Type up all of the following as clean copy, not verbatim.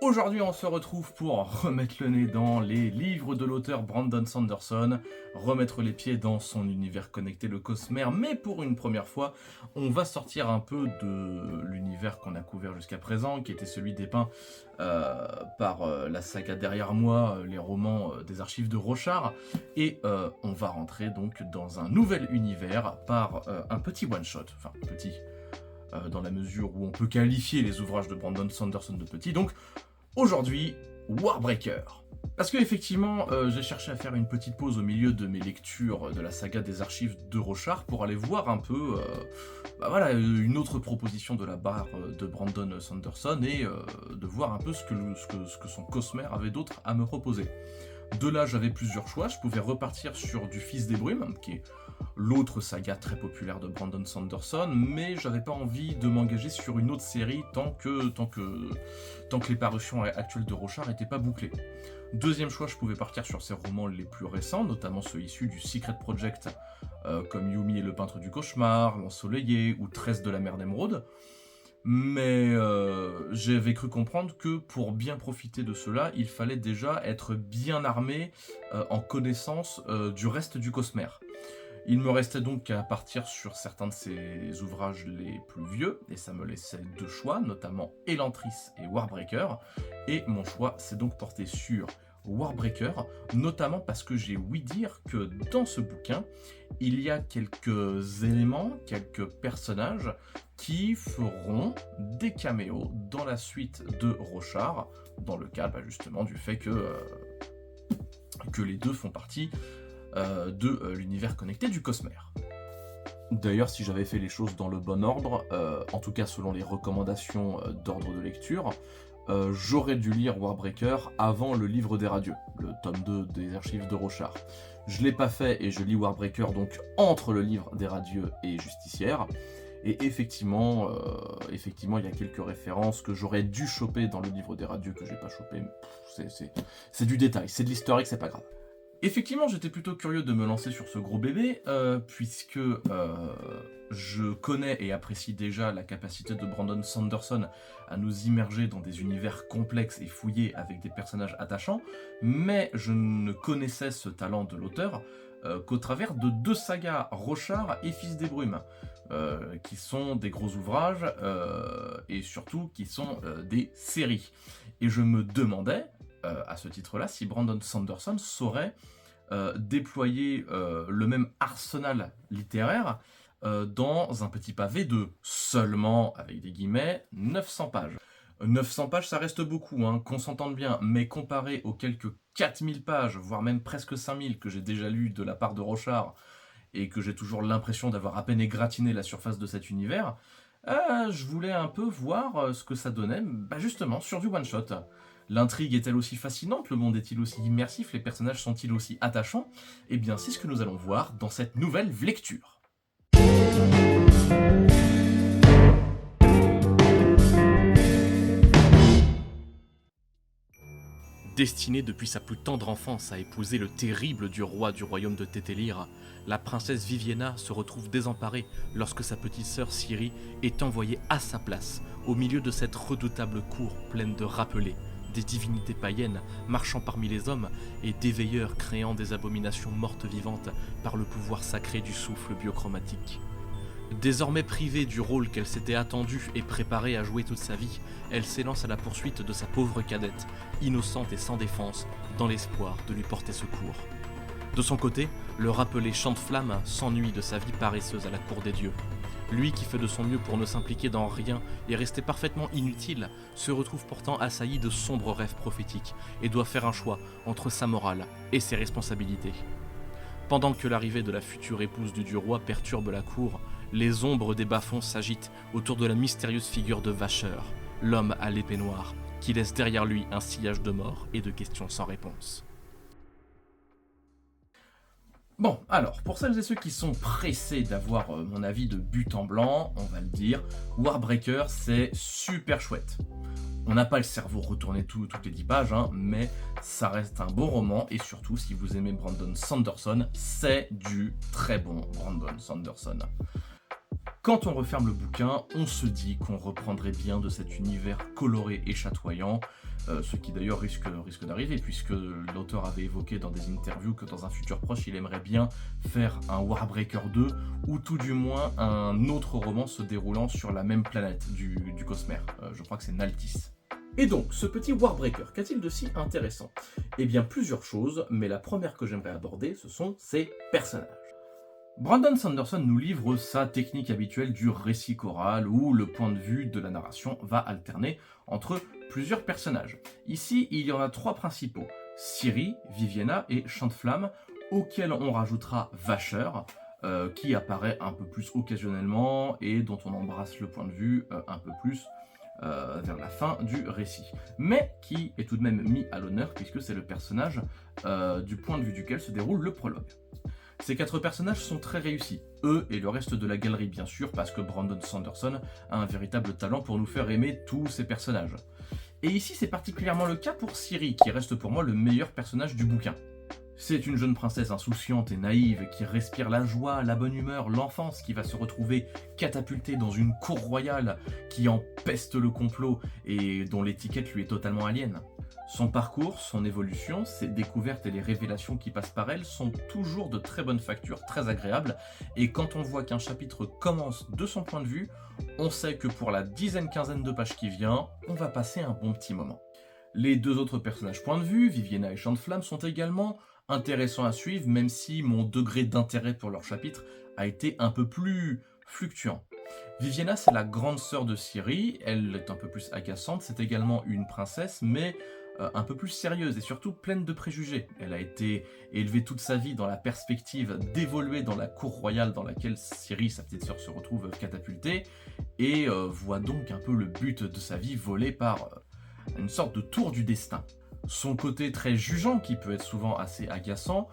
Aujourd'hui, on se retrouve pour remettre le nez dans les livres de l'auteur Brandon Sanderson, remettre les pieds dans son univers connecté, le Cosmere, mais pour une première fois, on va sortir un peu de l'univers qu'on a couvert jusqu'à présent, qui était celui dépeint par la saga Derrière moi, les romans des archives de Rochard, et on va rentrer donc dans un nouvel univers par un petit one-shot, enfin petit, dans la mesure où on peut qualifier les ouvrages de Brandon Sanderson de petits, donc aujourd'hui, Warbreaker. Parce que effectivement, j'ai cherché à faire une petite pause au milieu de mes lectures de la saga des archives de Rochard pour aller voir un peu, une autre proposition de la barre de Brandon Sanderson et de voir un peu ce que son Cosmere avait d'autre à me proposer. De là, j'avais plusieurs choix. Je pouvais repartir sur du Fils des Brumes, qui est l'autre saga très populaire de Brandon Sanderson, mais j'avais pas envie de m'engager sur une autre série tant que les parutions actuelles de Rochard n'étaient pas bouclées. Deuxième choix, je pouvais partir sur ses romans les plus récents, notamment ceux issus du Secret Project, comme Yumi et le peintre du cauchemar, L'Ensoleillé ou 13 de la mer d'Émeraude. Mais j'avais cru comprendre que pour bien profiter de cela, il fallait déjà être bien armé en connaissance du reste du Cosmere. Il me restait donc à partir sur certains de ses ouvrages les plus vieux, et ça me laissait deux choix, notamment Elantris et Warbreaker, et mon choix s'est donc porté sur Warbreaker, notamment parce que j'ai ouï dire que dans ce bouquin, il y a quelques éléments, quelques personnages qui feront des caméos dans la suite de Rochard, dans le cadre justement du fait que les deux font partie de l'univers connecté du Cosmere. D'ailleurs, si j'avais fait les choses dans le bon ordre, en tout cas selon les recommandations d'ordre de lecture, j'aurais dû lire Warbreaker avant le livre des Radieux, le tome 2 des archives de Rochard. Je l'ai pas fait et je lis Warbreaker donc entre le livre des Radieux et Justicière. Et effectivement, il y a quelques références que j'aurais dû choper dans le livre des Radieux que j'ai pas chopé. C'est du détail, c'est de l'historique, c'est pas grave. Effectivement, j'étais plutôt curieux de me lancer sur ce gros bébé, puisque je connais et apprécie déjà la capacité de Brandon Sanderson à nous immerger dans des univers complexes et fouillés avec des personnages attachants, mais je ne connaissais ce talent de l'auteur qu'au travers de deux sagas, Rochard et Fils des Brumes, qui sont des gros ouvrages et surtout qui sont des séries. Et je me demandais, à ce titre-là, si Brandon Sanderson saurait déployer le même arsenal littéraire dans un petit pavé de seulement, avec des guillemets, 900 pages. 900 pages, ça reste beaucoup, hein, qu'on s'entende bien, mais comparé aux quelques 4000 pages, voire même presque 5000 que j'ai déjà lues de la part de Rochard, et que j'ai toujours l'impression d'avoir à peine égratigné la surface de cet univers, je voulais un peu voir ce que ça donnait, justement, sur du one-shot. L'intrigue est-elle aussi fascinante? Le monde est-il aussi immersif? Les personnages sont-ils aussi attachants? Eh bien, c'est ce que nous allons voir dans cette nouvelle lecture. Destinée depuis sa plus tendre enfance à épouser le terrible roi du royaume de Tétélir, la princesse Viviena se retrouve désemparée lorsque sa petite sœur Ciri est envoyée à sa place, au milieu de cette redoutable cour pleine de rappelés, des divinités païennes marchant parmi les hommes et d'éveilleurs créant des abominations mortes vivantes par le pouvoir sacré du souffle biochromatique. Désormais privée du rôle qu'elle s'était attendue et préparée à jouer toute sa vie, elle s'élance à la poursuite de sa pauvre cadette, innocente et sans défense, dans l'espoir de lui porter secours. De son côté, le rappelé Chante-Flamme s'ennuie de sa vie paresseuse à la cour des dieux. Lui qui fait de son mieux pour ne s'impliquer dans rien et rester parfaitement inutile, se retrouve pourtant assailli de sombres rêves prophétiques et doit faire un choix entre sa morale et ses responsabilités. Pendant que l'arrivée de la future épouse du dieu roi perturbe la cour, les ombres des bas-fonds s'agitent autour de la mystérieuse figure de Vacheur, l'homme à l'épée noire, qui laisse derrière lui un sillage de mort et de questions sans réponse. Bon, alors, pour celles et ceux qui sont pressés d'avoir mon avis de but en blanc, on va le dire, Warbreaker, c'est super chouette. On n'a pas le cerveau retourné toutes les 10 pages, hein, mais ça reste un bon roman, et surtout, si vous aimez Brandon Sanderson, c'est du très bon Brandon Sanderson. Quand on referme le bouquin, on se dit qu'on reprendrait bien de cet univers coloré et chatoyant, ce qui d'ailleurs risque d'arriver, puisque l'auteur avait évoqué dans des interviews que dans un futur proche, il aimerait bien faire un Warbreaker 2, ou tout du moins un autre roman se déroulant sur la même planète du Cosmere. Je crois que c'est Naltis. Et donc, ce petit Warbreaker, qu'a-t-il de si intéressant? Eh bien, plusieurs choses, mais la première que j'aimerais aborder, ce sont ses personnages. Brandon Sanderson nous livre sa technique habituelle du récit choral où le point de vue de la narration va alterner entre plusieurs personnages. Ici, il y en a trois principaux, Ciri, Viviena et Chanteflamme, auxquels on rajoutera Vasher, qui apparaît un peu plus occasionnellement et dont on embrasse le point de vue un peu plus vers la fin du récit, mais qui est tout de même mis à l'honneur puisque c'est le personnage du point de vue duquel se déroule le prologue. Ces quatre personnages sont très réussis, eux et le reste de la galerie bien sûr, parce que Brandon Sanderson a un véritable talent pour nous faire aimer tous ces personnages. Et ici c'est particulièrement le cas pour Ciri, qui reste pour moi le meilleur personnage du bouquin. C'est une jeune princesse insouciante et naïve qui respire la joie, la bonne humeur, l'enfance, qui va se retrouver catapultée dans une cour royale qui empeste le complot et dont l'étiquette lui est totalement aliène. Son parcours, son évolution, ses découvertes et les révélations qui passent par elle sont toujours de très bonne facture, très agréables, et quand on voit qu'un chapitre commence de son point de vue, on sait que pour la quinzaine de pages qui vient, on va passer un bon petit moment. Les deux autres personnages point de vue, Viviena et Chanteflamme, sont également intéressants à suivre, même si mon degré d'intérêt pour leur chapitre a été un peu plus fluctuant. Viviena, c'est la grande sœur de Ciri, elle est un peu plus agaçante, c'est également une princesse, mais un peu plus sérieuse et surtout pleine de préjugés. Elle a été élevée toute sa vie dans la perspective d'évoluer dans la cour royale dans laquelle Ciri, sa petite sœur, se retrouve catapultée, et voit donc un peu le but de sa vie volé par une sorte de tour du destin. Son côté très jugeant, qui peut être souvent assez agaçant,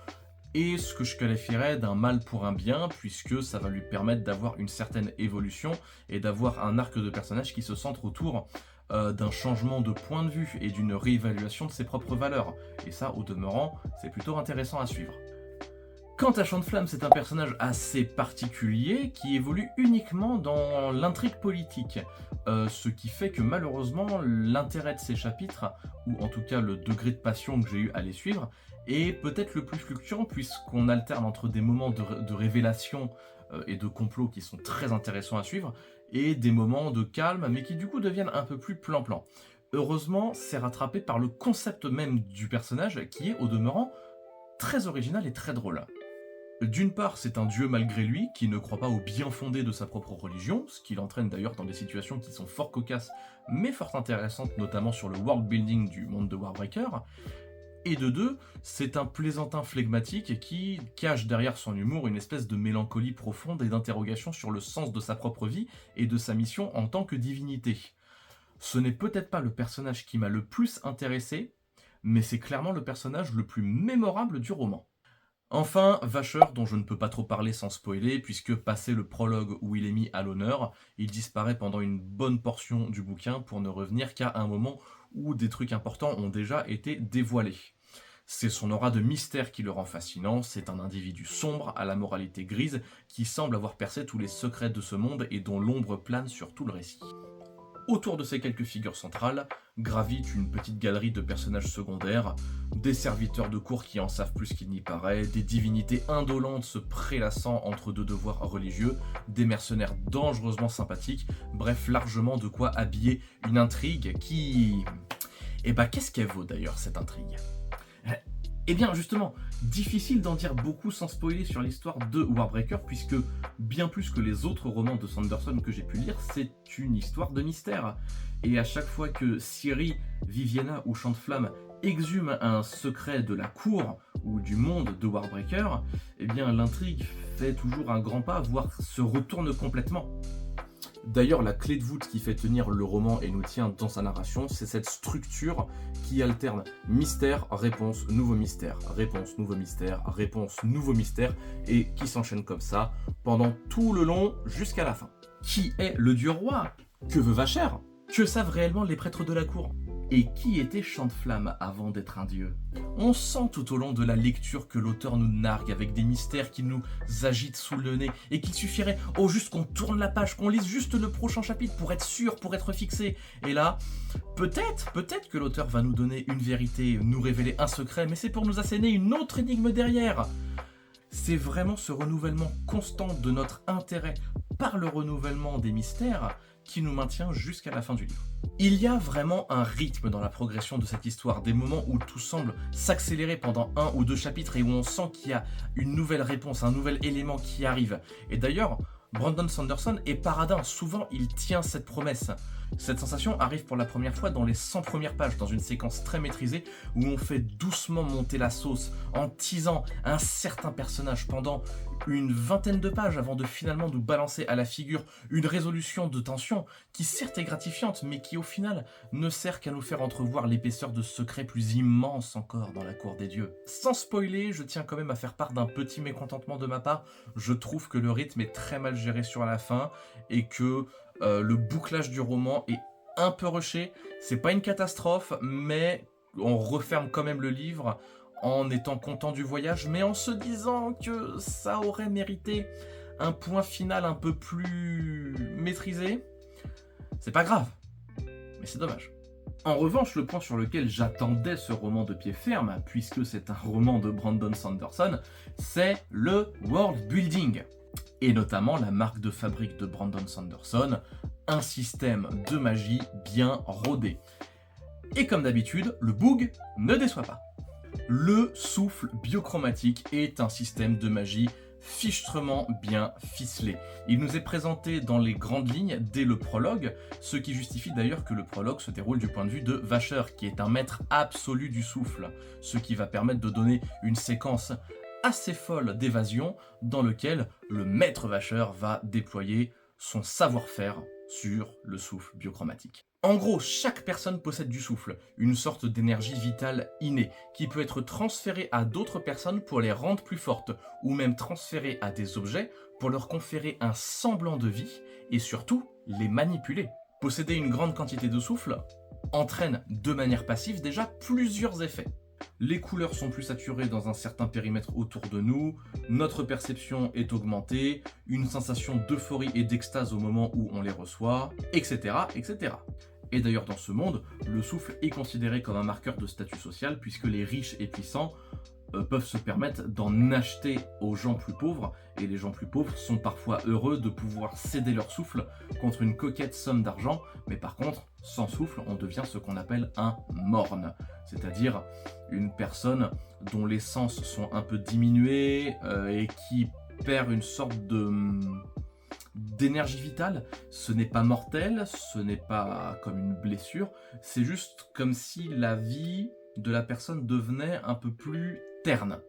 est ce que je qualifierais d'un mal pour un bien, puisque ça va lui permettre d'avoir une certaine évolution et d'avoir un arc de personnage qui se centre autour d'un changement de point de vue et d'une réévaluation de ses propres valeurs. Et ça, au demeurant, c'est plutôt intéressant à suivre. Quant à Chanteflamme, c'est un personnage assez particulier qui évolue uniquement dans l'intrigue politique, ce qui fait que malheureusement l'intérêt de ces chapitres, ou en tout cas le degré de passion que j'ai eu à les suivre, est peut-être le plus fluctuant puisqu'on alterne entre des moments de révélation et de complot qui sont très intéressants à suivre, et des moments de calme mais qui du coup deviennent un peu plus plan-plan. Heureusement, c'est rattrapé par le concept même du personnage qui est au demeurant très original et très drôle. D'une part, c'est un dieu malgré lui, qui ne croit pas au bien fondé de sa propre religion, ce qui l'entraîne d'ailleurs dans des situations qui sont fort cocasses, mais fort intéressantes, notamment sur le world building du monde de Warbreaker. Et de deux, c'est un plaisantin flegmatique qui cache derrière son humour une espèce de mélancolie profonde et d'interrogation sur le sens de sa propre vie et de sa mission en tant que divinité. Ce n'est peut-être pas le personnage qui m'a le plus intéressé, mais c'est clairement le personnage le plus mémorable du roman. Enfin, Vasher, dont je ne peux pas trop parler sans spoiler, puisque passé le prologue où il est mis à l'honneur, il disparaît pendant une bonne portion du bouquin pour ne revenir qu'à un moment où des trucs importants ont déjà été dévoilés. C'est son aura de mystère qui le rend fascinant, c'est un individu sombre à la moralité grise qui semble avoir percé tous les secrets de ce monde et dont l'ombre plane sur tout le récit. Autour de ces quelques figures centrales, gravite une petite galerie de personnages secondaires, des serviteurs de cour qui en savent plus qu'il n'y paraît, des divinités indolentes se prélassant entre deux devoirs religieux, des mercenaires dangereusement sympathiques, bref, largement de quoi habiller une intrigue qui... qu'est-ce qu'elle vaut d'ailleurs, cette intrigue ? Eh bien justement, difficile d'en dire beaucoup sans spoiler sur l'histoire de Warbreaker, puisque bien plus que les autres romans de Sanderson que j'ai pu lire, c'est une histoire de mystère. Et à chaque fois que Ciri, Viviena ou Chanteflamme exhument un secret de la cour ou du monde de Warbreaker, eh bien l'intrigue fait toujours un grand pas, voire se retourne complètement. D'ailleurs, la clé de voûte qui fait tenir le roman et nous tient dans sa narration, c'est cette structure qui alterne mystère, réponse, nouveau mystère, réponse, nouveau mystère, réponse, nouveau mystère, et qui s'enchaîne comme ça pendant tout le long jusqu'à la fin. Qui est le dieu roi ? Que veut Vasher ? Que savent réellement les prêtres de la cour ? Et qui était Chanteflamme avant d'être un dieu? On sent tout au long de la lecture que l'auteur nous nargue avec des mystères qui nous agitent sous le nez et qu'il suffirait, juste qu'on tourne la page, qu'on lise juste le prochain chapitre pour être sûr, pour être fixé. Et là, peut-être que l'auteur va nous donner une vérité, nous révéler un secret, mais c'est pour nous asséner une autre énigme derrière. C'est vraiment ce renouvellement constant de notre intérêt par le renouvellement des mystères qui nous maintient jusqu'à la fin du livre. Il y a vraiment un rythme dans la progression de cette histoire, des moments où tout semble s'accélérer pendant 1 ou 2 chapitres et où on sent qu'il y a une nouvelle réponse, un nouvel élément qui arrive. Et d'ailleurs, Brandon Sanderson est paradin, souvent il tient cette promesse. Cette sensation arrive pour la première fois dans les 100 premières pages, dans une séquence très maîtrisée où on fait doucement monter la sauce en teasant un certain personnage pendant une vingtaine de pages avant de finalement nous balancer à la figure une résolution de tension qui certes est gratifiante mais qui au final ne sert qu'à nous faire entrevoir l'épaisseur de secrets plus immenses encore dans la cour des dieux. Sans spoiler, je tiens quand même à faire part d'un petit mécontentement de ma part. Je trouve que le rythme est très mal géré sur la fin et que le bouclage du roman est un peu rushé. C'est pas une catastrophe, mais on referme quand même le livre en étant content du voyage, mais en se disant que ça aurait mérité un point final un peu plus maîtrisé. C'est pas grave, mais c'est dommage. En revanche, le point sur lequel j'attendais ce roman de pied ferme, puisque c'est un roman de Brandon Sanderson, c'est le world building. Et notamment la marque de fabrique de Brandon Sanderson, un système de magie bien rodé. Et comme d'habitude, le boug ne déçoit pas. Le souffle biochromatique est un système de magie fichtrement bien ficelé. Il nous est présenté dans les grandes lignes dès le prologue, ce qui justifie d'ailleurs que le prologue se déroule du point de vue de Vasher, qui est un maître absolu du souffle, ce qui va permettre de donner une séquence assez folle d'évasion dans lequel le maître Vasher va déployer son savoir-faire sur le souffle biochromatique. En gros, chaque personne possède du souffle, une sorte d'énergie vitale innée, qui peut être transférée à d'autres personnes pour les rendre plus fortes, ou même transférée à des objets pour leur conférer un semblant de vie, et surtout, les manipuler. Posséder une grande quantité de souffle entraîne de manière passive déjà plusieurs effets. Les couleurs sont plus saturées dans un certain périmètre autour de nous, notre perception est augmentée, une sensation d'euphorie et d'extase au moment où on les reçoit, etc., etc. Et d'ailleurs dans ce monde, le souffle est considéré comme un marqueur de statut social puisque les riches et puissants peuvent se permettre d'en acheter aux gens plus pauvres, et les gens plus pauvres sont parfois heureux de pouvoir céder leur souffle contre une coquette somme d'argent, mais par contre, sans souffle, on devient ce qu'on appelle un morne, c'est-à-dire une personne dont les sens sont un peu diminués et qui perd une sorte d'énergie vitale. Ce n'est pas mortel, ce n'est pas comme une blessure, c'est juste comme si la vie de la personne devenait un peu plus terne.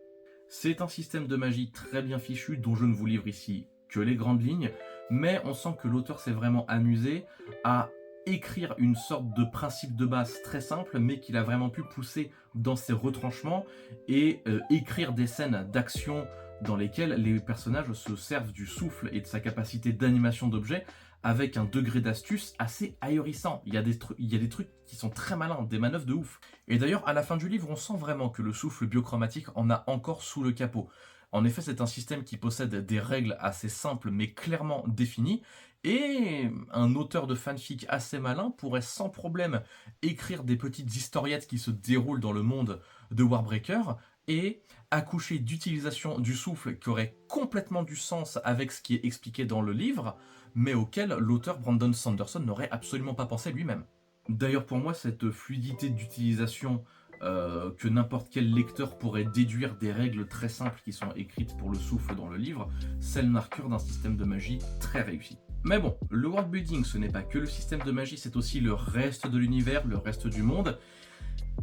C'est un système de magie très bien fichu dont je ne vous livre ici que les grandes lignes, mais on sent que l'auteur s'est vraiment amusé à écrire une sorte de principe de base très simple, mais qu'il a vraiment pu pousser dans ses retranchements et écrire des scènes d'action dans lesquelles les personnages se servent du souffle et de sa capacité d'animation d'objets avec un degré d'astuce assez ahurissant. Il y a des trucs qui sont très malins, des manœuvres de ouf. Et d'ailleurs, à la fin du livre, on sent vraiment que le souffle biochromatique en a encore sous le capot. En effet, c'est un système qui possède des règles assez simples mais clairement définies, et un auteur de fanfic assez malin pourrait sans problème écrire des petites historiettes qui se déroulent dans le monde de Warbreaker et accoucher d'utilisation du souffle qui aurait complètement du sens avec ce qui est expliqué dans le livre, mais auquel l'auteur Brandon Sanderson n'aurait absolument pas pensé lui-même. D'ailleurs, pour moi, cette fluidité d'utilisation que n'importe quel lecteur pourrait déduire des règles très simples qui sont écrites pour le souffle dans le livre, c'est le marqueur d'un système de magie très réussi. Mais bon, le world building, ce n'est pas que le système de magie, c'est aussi le reste de l'univers, le reste du monde.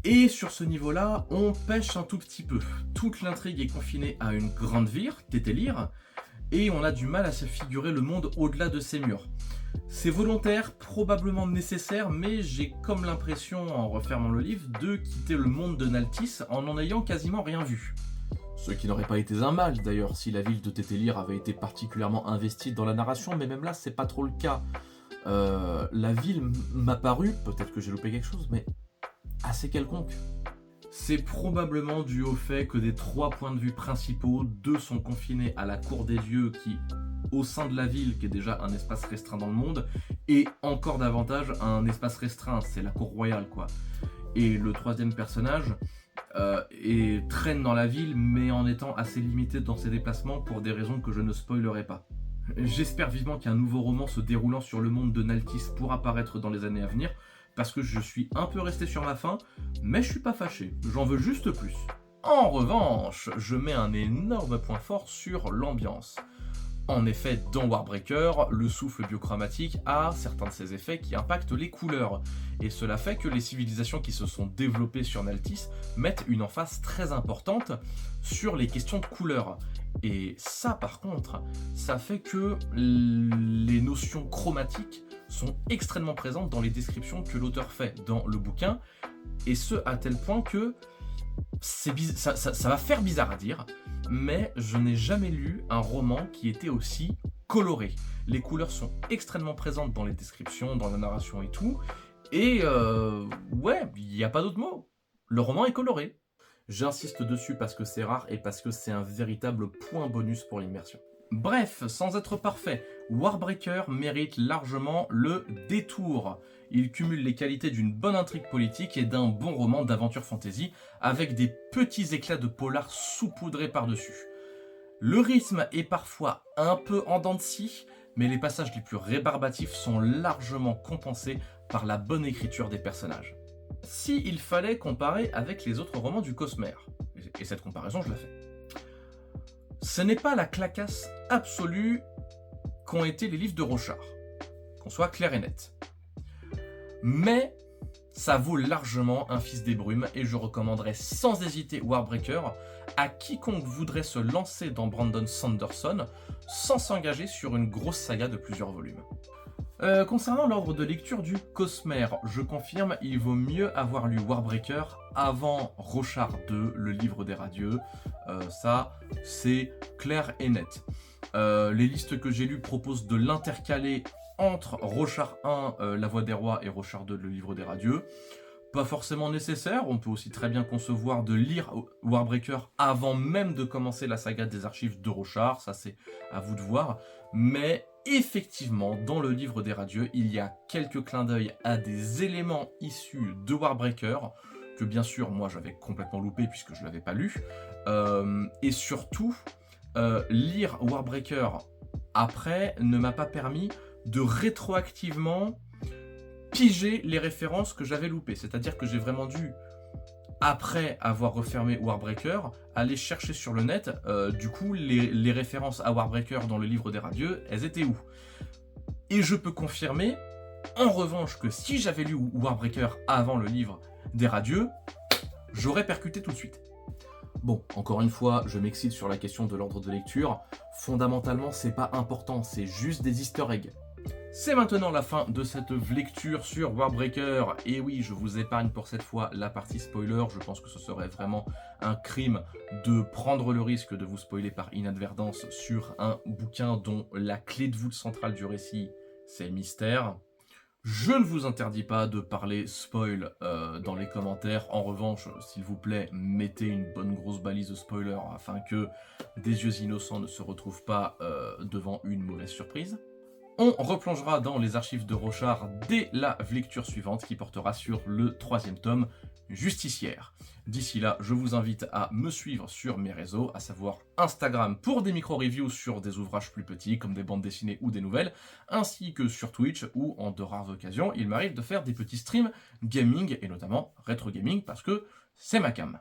Et sur ce niveau-là, on pêche un tout petit peu. Toute l'intrigue est confinée à une grande ville, Tétélir, et on a du mal à se figurer le monde au-delà de ces murs. C'est volontaire, probablement nécessaire, mais j'ai comme l'impression, en refermant le livre, de quitter le monde de Naltis en n'en ayant quasiment rien vu. Ce qui n'aurait pas été un mal d'ailleurs si la ville de Tétélir avait été particulièrement investie dans la narration, mais même là c'est pas trop le cas. La ville m'a paru, peut-être que j'ai loupé quelque chose, mais assez quelconque. C'est probablement dû au fait que des 3 points de vue principaux, 2 sont confinés à la cour des dieux qui, au sein de la ville, qui est déjà un espace restreint dans le monde, et encore davantage un espace restreint, c'est la cour royale quoi. Et le troisième personnage traîne dans la ville, mais en étant assez limité dans ses déplacements pour des raisons que je ne spoilerai pas. J'espère vivement qu'un nouveau roman se déroulant sur le monde de Naltis pourra paraître dans les années à venir, parce que je suis un peu resté sur ma faim, mais je suis pas fâché, j'en veux juste plus. En revanche, je mets un énorme point fort sur l'ambiance. En effet, dans Warbreaker, le souffle biochromatique a certains de ses effets qui impactent les couleurs, et cela fait que les civilisations qui se sont développées sur Naltis mettent une emphase très importante sur les questions de couleurs. Et ça, par contre, ça fait que les notions chromatiques sont extrêmement présentes dans les descriptions que l'auteur fait dans le bouquin, et ce à tel point que ça va faire bizarre à dire, mais je n'ai jamais lu un roman qui était aussi coloré. Les couleurs sont extrêmement présentes dans les descriptions, dans la narration et tout, et ouais, il n'y a pas d'autre mot. Le roman est coloré. J'insiste dessus parce que c'est rare et parce que c'est un véritable point bonus pour l'immersion. Bref, sans être parfait, Warbreaker mérite largement le détour. Il cumule les qualités d'une bonne intrigue politique et d'un bon roman d'aventure fantasy, avec des petits éclats de polar saupoudrés par-dessus. Le rythme est parfois un peu en dents de scie, mais les passages les plus rébarbatifs sont largement compensés par la bonne écriture des personnages. Si il fallait comparer avec les autres romans du Cosmer, et cette comparaison je la fais, ce n'est pas la clacasse absolue qu'ont été les livres de Rochard, qu'on soit clair et net. Mais ça vaut largement un Fils des Brumes et je recommanderais sans hésiter Warbreaker à quiconque voudrait se lancer dans Brandon Sanderson sans s'engager sur une grosse saga de plusieurs volumes. Concernant l'ordre de lecture du Cosmer, je confirme, il vaut mieux avoir lu Warbreaker avant Rochard 2, le livre des radieux. Ça, c'est clair et net. Les listes que j'ai lues proposent de l'intercaler entre Rochard 1, La Voix des Rois, et Rochard 2, le livre des radieux. Pas forcément nécessaire, on peut aussi très bien concevoir de lire Warbreaker avant même de commencer la saga des archives de Rochard, ça c'est à vous de voir, mais effectivement, dans le livre des radieux, il y a quelques clins d'œil à des éléments issus de Warbreaker, que bien sûr, moi j'avais complètement loupé puisque je ne l'avais pas lu, et surtout, lire Warbreaker après ne m'a pas permis de rétroactivement piger les références que j'avais loupées. C'est-à-dire que j'ai vraiment dû, après avoir refermé Warbreaker, aller chercher sur le net, du coup, les références à Warbreaker dans le livre des radieux, elles étaient où? Et je peux confirmer, en revanche, que si j'avais lu Warbreaker avant le livre des radieux, j'aurais percuté tout de suite. Bon, encore une fois, je m'excite sur la question de l'ordre de lecture. Fondamentalement, c'est pas important, c'est juste des easter eggs. C'est maintenant la fin de cette lecture sur Warbreaker, et oui, je vous épargne pour cette fois la partie spoiler, je pense que ce serait vraiment un crime de prendre le risque de vous spoiler par inadvertance sur un bouquin dont la clé de voûte centrale du récit, c'est le mystère. Je ne vous interdis pas de parler spoil dans les commentaires, en revanche, s'il vous plaît, mettez une bonne grosse balise de spoiler afin que des yeux innocents ne se retrouvent pas devant une mauvaise surprise. On replongera dans les archives de Rochard dès la lecture suivante qui portera sur le 3e tome, Justicière. D'ici là, je vous invite à me suivre sur mes réseaux, à savoir Instagram pour des micro-reviews sur des ouvrages plus petits comme des bandes dessinées ou des nouvelles, ainsi que sur Twitch où, en de rares occasions, il m'arrive de faire des petits streams gaming et notamment rétro gaming parce que c'est ma cam.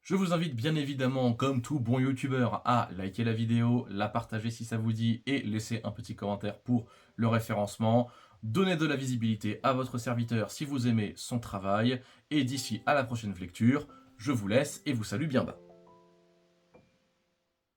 Je vous invite bien évidemment, comme tout bon youtubeur, à liker la vidéo, la partager si ça vous dit et laisser un petit commentaire pour le référencement. Donnez de la visibilité à votre serviteur si vous aimez son travail. Et d'ici à la prochaine lecture, je vous laisse et vous salue bien bas.